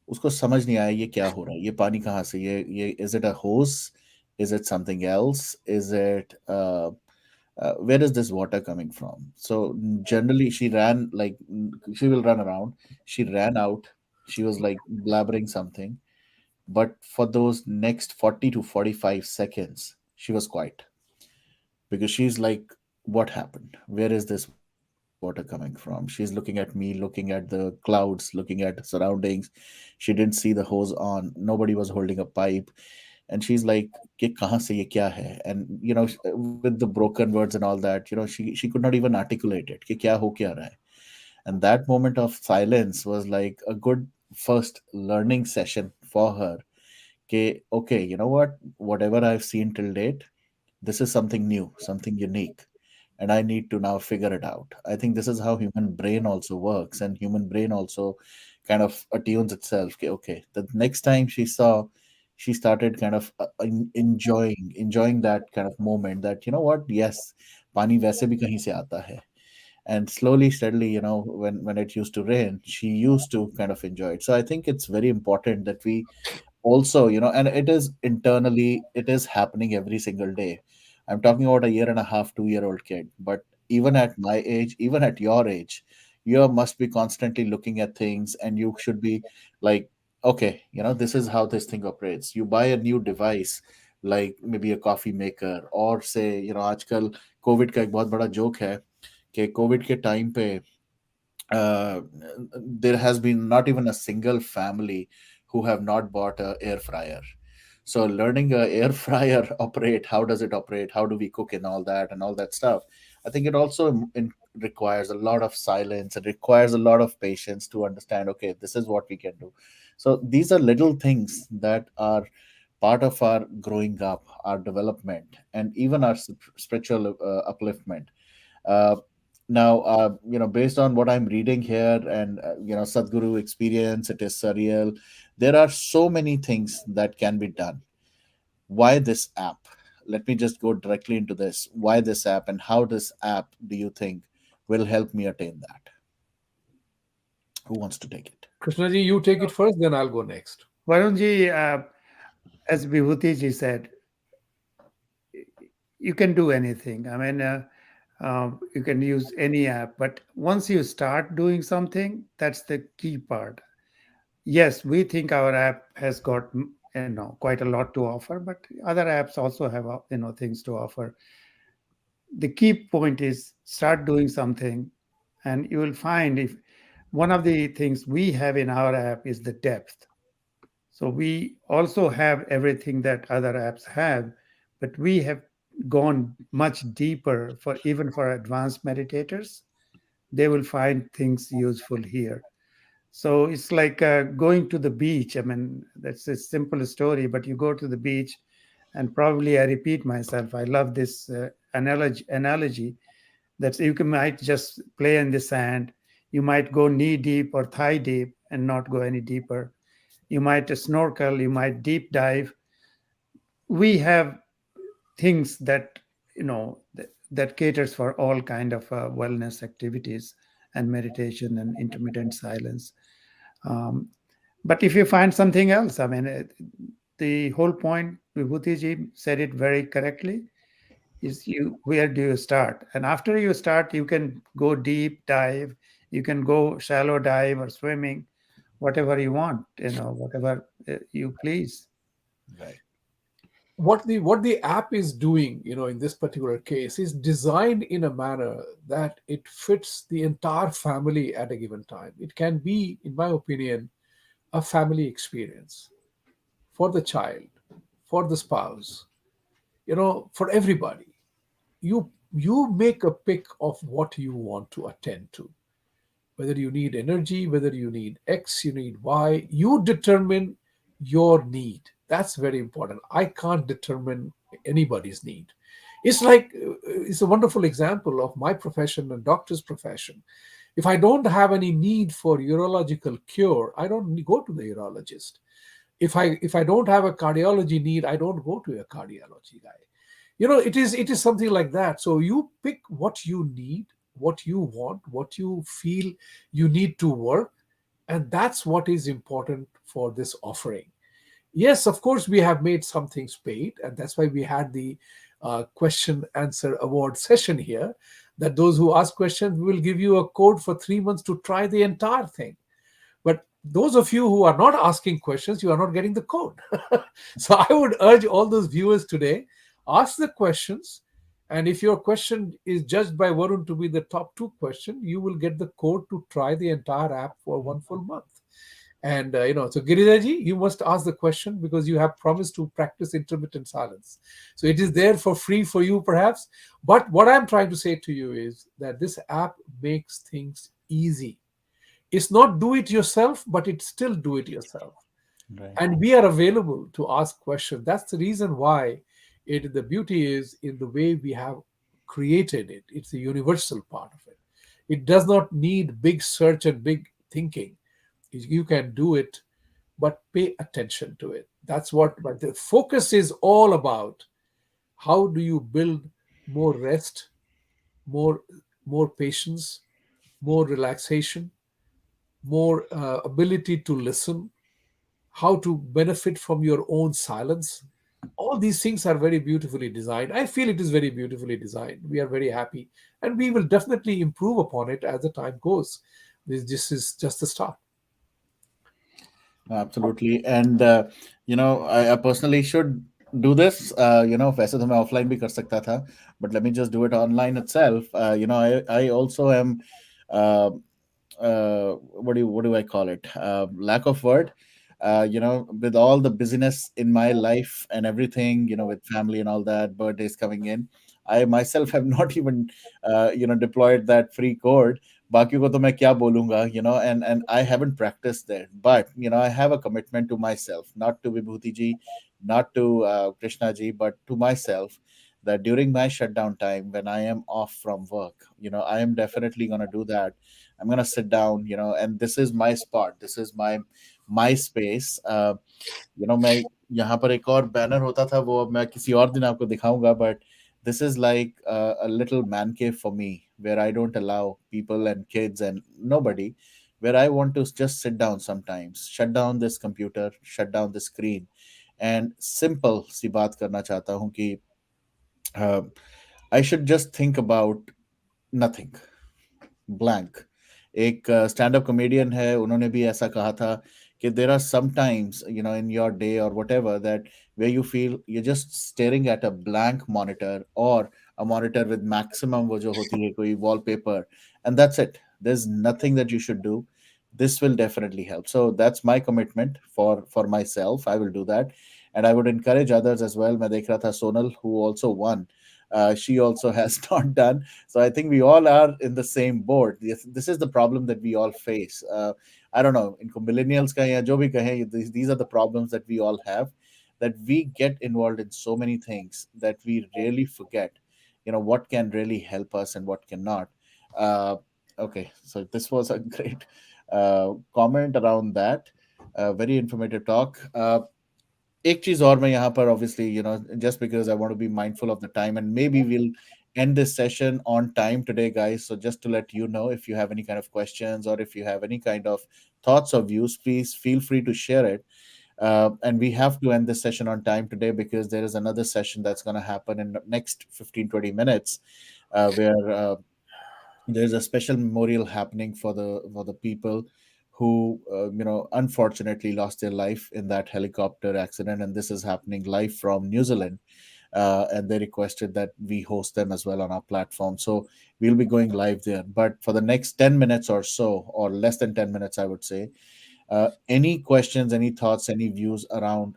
उसको समझ नहीं आया ये क्या हो रहा है, ये पानी कहाँ से, ये is it a hose, is it something else, is it where is this water coming from? So generally she ran like, she will run around. She ran out. She was like blabbering something, but for those next 40 to 45 seconds she was quiet, because she's like, what happened, where is this water coming from? She's looking at me, looking at the clouds, looking at surroundings. She didn't see the hose on, nobody was holding a pipe. And she's like, "Ke kahan se ye kya hai?" And with the broken words and all that, she could not even articulate it, ki kya ho kya raha hai. And that moment of silence was like a good first learning session for her. Ke, okay, you know what, whatever I've seen till date, this is something new, something unique, and I need to now figure it out. I think this is how human brain also works, and human brain also kind of attunes itself. Okay, okay. The next time she saw, she started kind of enjoying that kind of moment. That, you know what? Yes, pani वैसे भी कहीं से आता है. And slowly, steadily, when it used to rain, she used to kind of enjoy it. So I think it's very important that we also, and it is internally, it is happening every single day. I'm talking about a year and a half, 2 year old kid, but even at my age, even at your age, you must be constantly looking at things, and you should be like, okay, this is how this thing operates. You buy a new device, like maybe a coffee maker, or say, आजकल Covid का एक बहुत बड़ा joke है कि Covid के time पे uh, there has been not even a single family who have not bought a air fryer. So learning a air fryer operate, how does it operate, how do we cook and all that stuff, I think it also requires a lot of silence. It requires a lot of patience to understand, okay, this is what we can do. So these are little things that are part of our growing up, our development, and even our spiritual upliftment. uh, Now, based on what I'm reading here, and Sadhguru experience, it is surreal. There are so many things that can be done. Why this app? Let me just go directly into this. Why this app, and how this app do you think will help me attain that? Who wants to take it? Krishnaji, you take it first, then I'll go next. Varunji, as Vibhutiji said, you can do anything. I mean, you can use any app, but once you start doing something, that's the key part. Yes, we think our app has got quite a lot to offer, but other apps also have things to offer. The key point is start doing something, and you will find if one of the things we have in our app is the depth. So we also have everything that other apps have, but we have gone much deeper for even for advanced meditators. They will find things useful here. So it's like going to the beach. I mean, that's a simple story, but you go to the beach, and probably I repeat myself. I love this analogy that you might just play in the sand. You might go knee deep or thigh deep and not go any deeper. You might snorkel, you might deep dive. We have things that that caters for all kind of wellness activities and meditation and intermittent silence. um, but if you find something else, I mean, the whole point, Vibhutiji said it very correctly, is you where do you start, and after you start you can go deep dive, you can go shallow dive or swimming, whatever you want, whatever you please. Right. what the app is doing, in this particular case, is designed in a manner that it fits the entire family at a given time. It can be, in my opinion, a family experience for the child, for the spouse, for everybody. You make a pick of what you want to attend to, whether you need energy, whether you need X, you need Y. You determine your need. That's very important. I can't determine anybody's need. It's a wonderful example of my profession and doctor's profession. If I don't have any need for urological cure, I don't go to the urologist. If I don't have a cardiology need, I don't go to a cardiology guy. It is something like that. So you pick what you need, what you want, what you feel you need to work, and that's what is important for this offering. Yes, of course, we have made some things paid, and that's why we had the question answer award session here, that those who ask questions, we will give you a code for 3 months to try the entire thing. But those of you who are not asking questions, you are not getting the code. So I would urge all those viewers today, ask the questions. And if your question is judged by Varun to be the top two question, you will get the code to try the entire app for 1 full month. And so Girijaji, you must ask the question because you have promised to practice intermittent silence. So it is there for free for you, perhaps. But what I'm trying to say to you is that this app makes things easy. It's not do it yourself, but it's still do it yourself. Right. And we are available to ask questions. That's the reason why the beauty is in the way we have created it. It's a universal part of it. It does not need big search and big thinking. You can do it, but pay attention to it. That's what, but the focus is all about. How do you build more rest, more more patience, more relaxation, more ability to listen, how to benefit from your own silence. All these things are very beautifully designed. I feel it is very beautifully designed. We are very happy, and we will definitely improve upon it as the time goes. This is just the start. Absolutely. And I personally should do this. वैसे तो मैं offline भी कर सकता था, but let me just do it online itself. I also am, uh, what do I call it? Lack of word. With all the busyness in my life and everything, with family and all that, birthdays coming in, I myself have not even, deployed that free code. बाकी को तो मैं क्या बोलूंगा, and I haven't practiced there, but I have a commitment to myself, not to Vibhuti ji, not to Krishna ji, but to myself, that during my shutdown time when I am off from work, I am definitely going to do that. I'm going to sit down, and this is my spot, this is my space. मैं यहाँ पर एक और banner होता था, वो अब मैं किसी और दिन आपको दिखाऊंगा, but this is like a little man cave for me, where I don't allow people and kids and nobody, where I want to just sit down sometimes, shut down this computer, shut down the screen, and simple सी बात करना चाहता हूँ कि uh, I should just think about nothing, blank. एक stand up comedian है, उन्होंने भी ऐसा कहा था कि there are some times in your day और whatever that way you feel you just staring at a blank monitor और अ मॉनिटर विद मैक्सिमम वो जो होती है कोई wallpaper, and that's it, there is nothing that you should do. This will definitely help. So that's my commitment for myself. I will do that, and I would encourage others as well. मैं देख रहा था Sonal, who also won. She also has not done. So I think we all are in the same boat. This is the problem that we all face. I don't know, इनको millennials का या जो भी कहें, these are the problems that we all have, that we get involved in so many things that we really forget, what can really help us and what cannot. Uh, okay, so this was a great comment around that. Very informative talk. एक चीज और मैं यहाँ पर obviously, just because I want to be mindful of the time, and maybe we'll end this session on time today, guys. So just to let you know, if you have any kind of questions or if you have any kind of thoughts or views, please feel free to share it. And we have to end this session on time today because there is another session that's going to happen in the next 15-20 minutes, where there's a special memorial happening for the people who unfortunately lost their life in that helicopter accident, and this is happening live from New Zealand. And they requested that we host them as well on our platform. So we'll be going live there. But for the next 10 minutes or so, or less than 10 minutes, I would say, any questions, any thoughts, any views around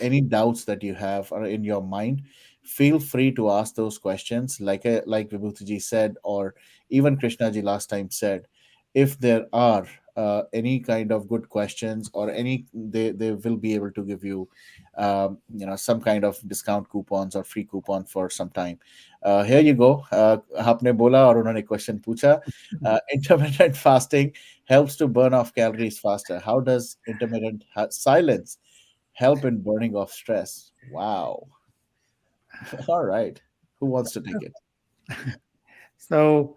any doubts that you have are in your mind, feel free to ask those questions. Like Vibhuti said, or even Krishnaji last time said, if there are any kind of good questions or any, they will be able to give you some kind of discount coupons or free coupon for some time. Here you go. आपने बोला और उन्होंने question पूछा. Intermittent fasting helps to burn off calories faster. How does silence help in burning off stress? Wow. All right. Who wants to take it? So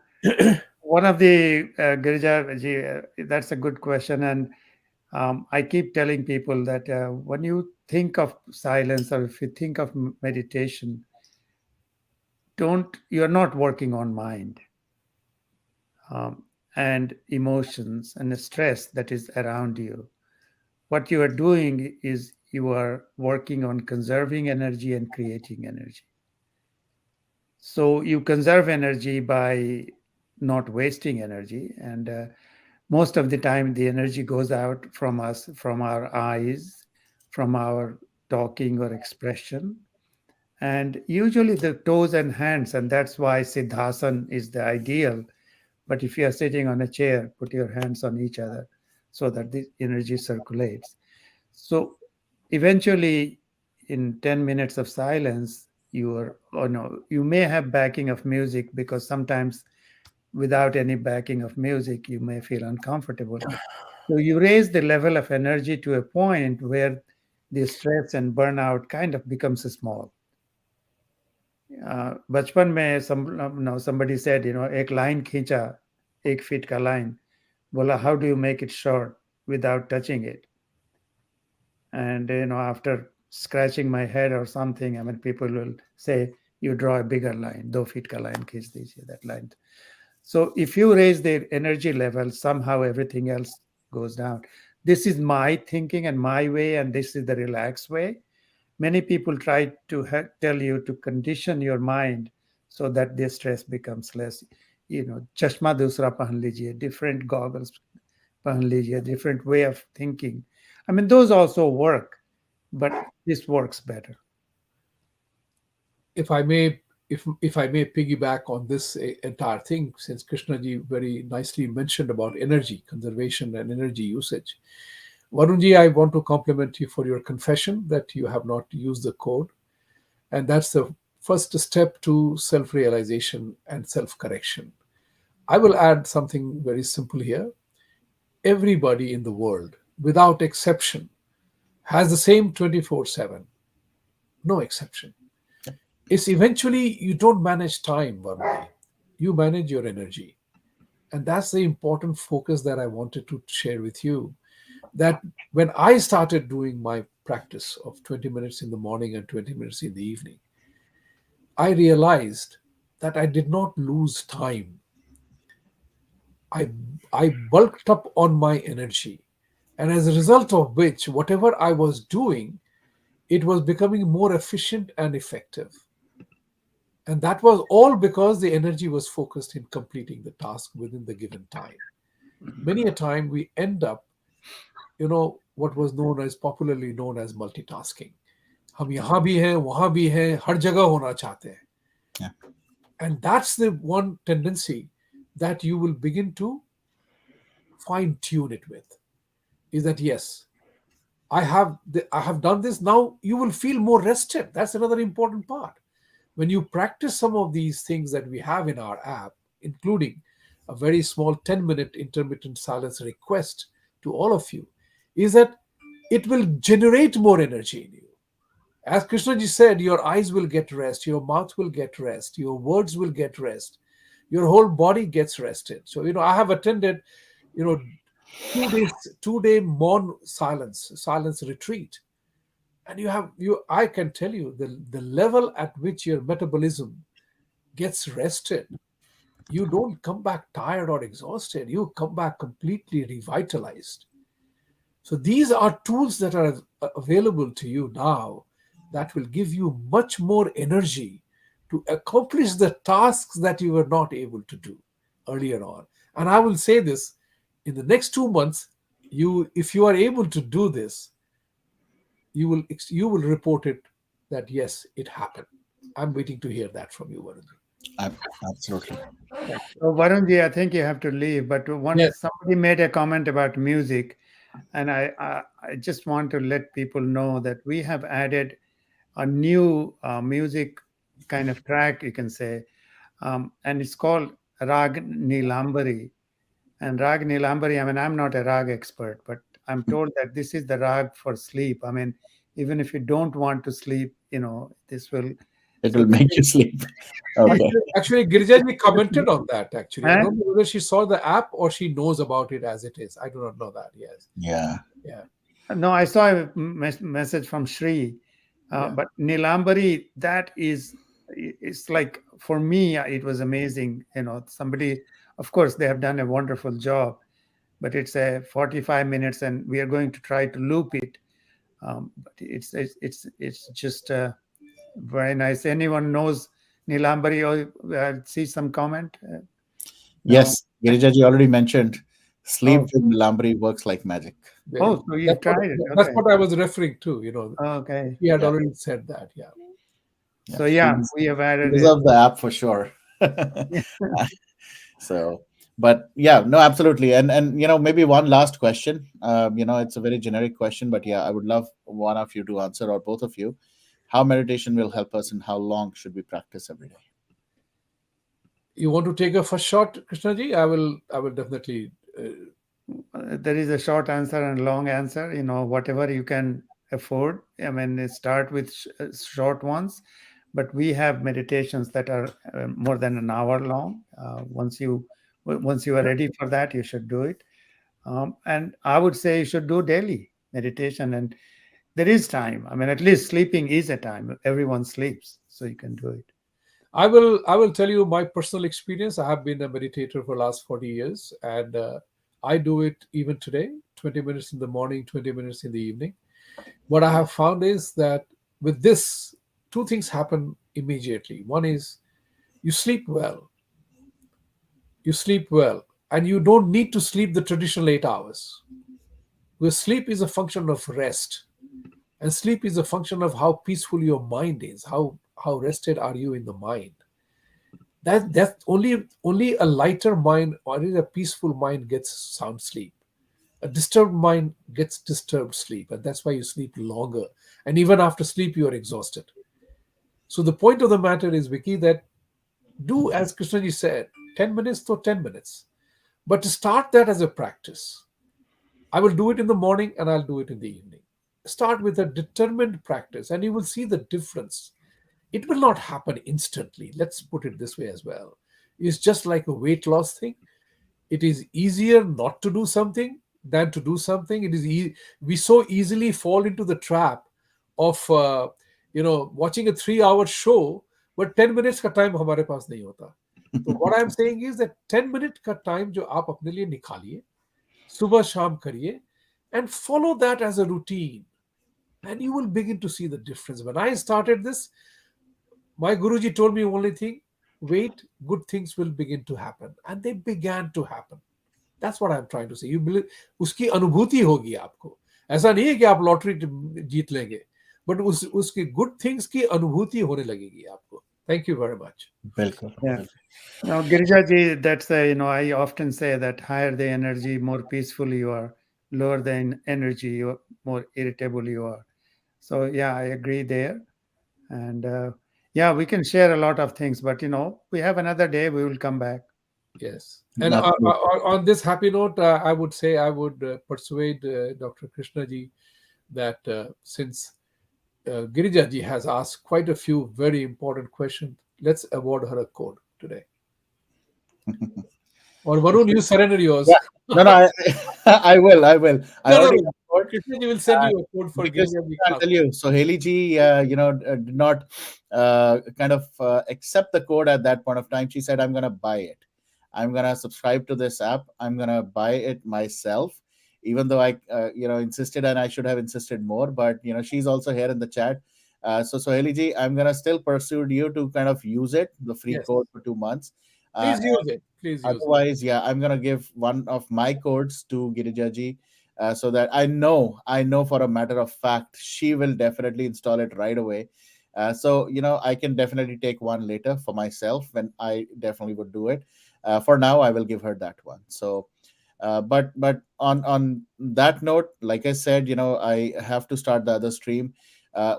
one of the Girija ji, that's a good question, and I keep telling people that when you think of silence or if you think of meditation, don't you're not working on mind um, and emotions and the stress that is around you. What you are doing is you are working on conserving energy and creating energy. So you conserve energy by not wasting energy, and most of the time the energy goes out from us, from our eyes, from our talking or expression, and usually the toes and hands, and that's why siddhasan is the ideal. But if you are sitting on a chair, put your hands on each other so that the energy circulates. So eventually, in 10 minutes of silence, you are, oh no, you may have backing of music, because sometimes without any backing of music, you may feel uncomfortable. So you raise the level of energy to a point where the stress and burnout kind of becomes small. बचपन में somebody said, एक line खींचा, 1 feet का line, बोला, how do you make it short without touching it? And after scratching my head or something, I mean, people will say, you draw a bigger line, 2 feet ka line खींच दीजिए, that line. So if you raise the energy level, somehow everything else goes down. This is my thinking and my way, and this is the relaxed way. Many people try to tell you to condition your mind so that the stress becomes less. Chashma dusra pahan lijiye, different goggles pahan lijiye, different way of thinking. I mean, those also work, but this works better. If I may, if I may piggyback on this entire thing, since Krishnaji very nicely mentioned about energy conservation and energy usage, Varunji, I want to compliment you for your confession that you have not used the code, and that's the first step to self-realization and self-correction. I will add something very simple here. Everybody in the world, without exception, has the same 24/7, no exception. It's eventually you don't manage time, Varunji. You manage your energy. And that's the important focus that I wanted to share with you. That when I started doing my practice of 20 minutes in the morning and 20 minutes in the evening, I realized that I did not lose time. I, I bulked up on my energy. And as a result of which, whatever I was doing, it was becoming more efficient and effective. And that was all because the energy was focused in completing the task within the given time. Many a time we end up, what was known as popularly known as multitasking. हम यहाँ भी हैं, वहाँ भी हैं, हर जगह होना चाहते हैं. Yeah. And that's the one tendency that you will begin to fine tune it with. Is that yes, I have done this. Now you will feel more rested. That's another important part. When you practice some of these things that we have in our app, including a very small 10-minute intermittent silence request to all of you, is that it will generate more energy in you. As Krishnaji said, your eyes will get rest, your mouth will get rest, your words will get rest, your whole body gets rested. So, I have attended, you know, 2 days, 2 day morn silence retreat. And I can tell you the level at which your metabolism gets rested you don't come back tired or exhausted. You come back completely revitalized. So these are tools that are available to you now that will give you much more energy to accomplish the tasks that you were not able to do earlier on. And I will say this, in the next 2 months, you if you are able to do this, you will report it that yes, it happened. I'm waiting to hear that from you, Varun. Absolutely. Thank you. So Varunji, I think you have to leave. But one Yes, somebody made a comment about music, and I just want to let people know that we have added a new music kind of track, you can say, and it's called Rag Nilambari. And Rag Nilambari, I mean, I'm not a rag expert, but I'm told that this is the rag for sleep. I mean, even if you don't want to sleep, this will. It So will this make you is. sleep. Okay. actually, Girija commented on that. Actually, I Huh? don't know whether she saw the app or she knows about it as it is. I do not know that. Yes, Yeah. yeah, No, I saw a message from Shri, yeah. but Nilambari, that is, it's like for me, it was amazing. Somebody, of course, they have done a wonderful job, but it's a 45 minutes, and we are going to try to loop it. But it's just very nice. Anyone knows Nilambari or see some comment? No. Yes, Girijaji already mentioned sleep Oh, with Lambri works like magic. Very oh, good. so you've tried it. That's Okay. what I was referring to. Okay. He had Yeah, already said that. Yeah. yeah. So yeah, we have He added it. deserves the app for sure. So, but yeah, no, absolutely. And maybe one last question. It's a very generic question, but yeah, I would love one of you to answer, or both of you. How meditation will help us, and how long should we practice every day? You want to take a first shot, Krishnaji? I will definitely. There is a short answer and long answer. Whatever you can afford. I mean, start with short ones, but we have meditations that are more than an hour long. Once you are ready for that, you should do it. And I would say you should do daily meditation, and there is time. I mean, at least sleeping is a time. Everyone sleeps, so you can do it. I will tell you my personal experience. I have been a meditator for the last 40 years, and I do it even today. 20 minutes in the morning, 20 minutes in the evening. What I have found is that with this, two things happen immediately. One is you sleep well. You sleep well, and you don't need to sleep the traditional 8 hours. Because sleep is a function of rest, and sleep is a function of how peaceful your mind is. How rested are you in the mind? That's only a lighter mind or a peaceful mind gets sound sleep. A disturbed mind gets disturbed sleep, and that's why you sleep longer. And even after sleep, you are exhausted. So the point of the matter is, Vicky, that do as Krishnaji said, 10 minutes to 10 minutes. But to start that as a practice, I will do it in the morning and I'll do it in the evening. Start with a determined practice, and you will see the difference. It will not happen instantly. Let's put it this way as well. It's just like a weight loss thing. It is easier not to do something than to do something. We so easily fall into the trap of watching a 3 hour show, but 10 minutes का time हमारे पास नहीं होता. So what I'm saying is that 10 minute का time जो आप अपने लिए निकालिए, सुबह शाम करिए, and follow that as a routine, and you will begin to see the difference. When I started this, my Guruji told me only thing: wait, good things will begin to happen, and they began to happen. That's what I'm trying to say. You believe, उसकी अनुभूति होगी आपको. ऐसा नहीं है कि आप lottery जीत लेंगे, बट उसकी गुड थिंग्स की अनुभूति होने लगेगी आपको. Thank you very much. Bilkul. Yeah. Now, Girija that's I often say that higher the energy, more peaceful you are. Lower the energy, more irritable you are. So yeah, I agree there. And yeah, we can share a lot of things, but we have another day. We will come back. Yes. And Absolutely. on this happy note, I would say I would persuade Dr. Krishnaji that since Girijaji has asked quite a few very important questions, let's award her a code today. Or Varun, you surrender yours. Yeah. No, no, I will. I will. I No, no, already no. got, Krishnaji will send you a code for because Girijaji I'll class. tell you. So Haley ji, did not kind of accept the code at that point of time. She said, "I'm going to buy it." I'm gonna subscribe to this app. I'm gonna buy it myself, even though I insisted, and I should have insisted more. But she's also here in the chat. So Soheli ji, I'm gonna still pursue you to kind of use it, the free Yes. code for 2 months. Please use it. Please use it. Otherwise, yeah, I'm gonna give one of my codes to Girijaji, so that I know for a matter of fact she will definitely install it right away. So I can definitely take one later for myself when I definitely would do it. For now, I will give her that one. So but on that note, like I said, I have to start the other stream.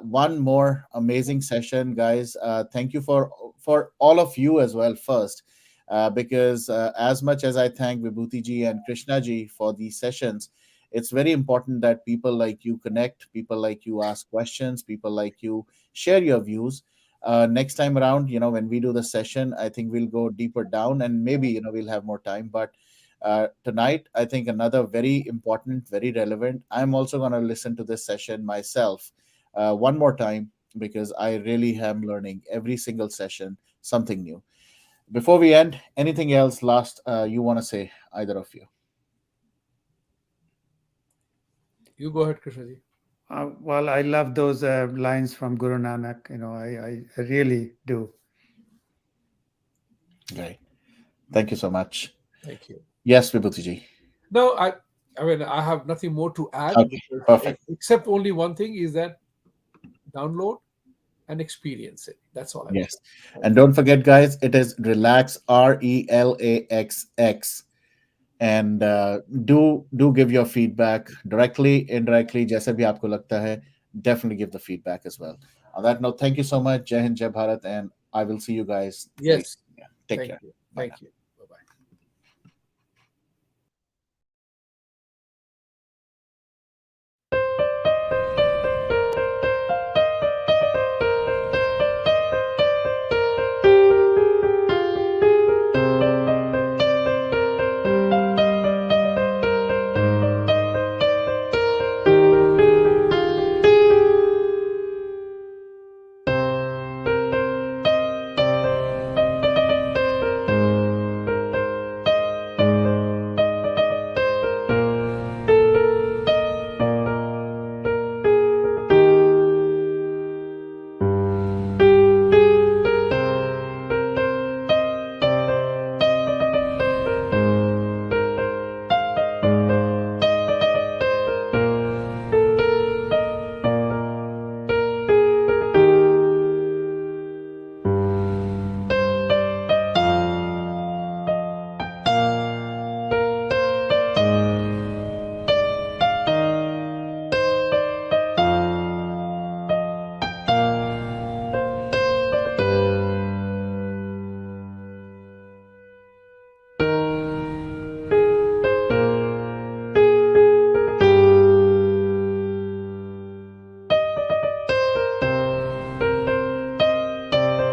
One more amazing session, guys. Thank you for all of you as well first, because as much as I thank Vibhuti ji and Krishna ji for these sessions, it's very important that people like you connect, people like you ask questions, people like you share your views. Next time around, when we do the session, I think we'll go deeper down, and maybe we'll have more time. But tonight, I think another very important, very relevant. I'm also going to listen to this session myself one more time, because I really am learning every single session something new. Before we end, anything else last you want to say, either of you? You go ahead, Krishnaji. Well, I love those lines from Guru Nanak. I really do. Great. Thank you so much. Thank you. Yes, Vibhuti ji. No, I mean, I have nothing more to add, Okay, because perfect. except only one thing is that download and experience it. That's all I would Yes. say. Thank And you. don't forget, guys, it is Relaxx, Relaxx. And do give your feedback directly, indirectly, जैसे भी आपको लगता है. Definitely give the feedback as well. On that note, thank you so much. Jai Hind, Jai Bharat, and I will see you guys very Yes. soon. Yeah. Take Thank care. you. Bye Thank now. you.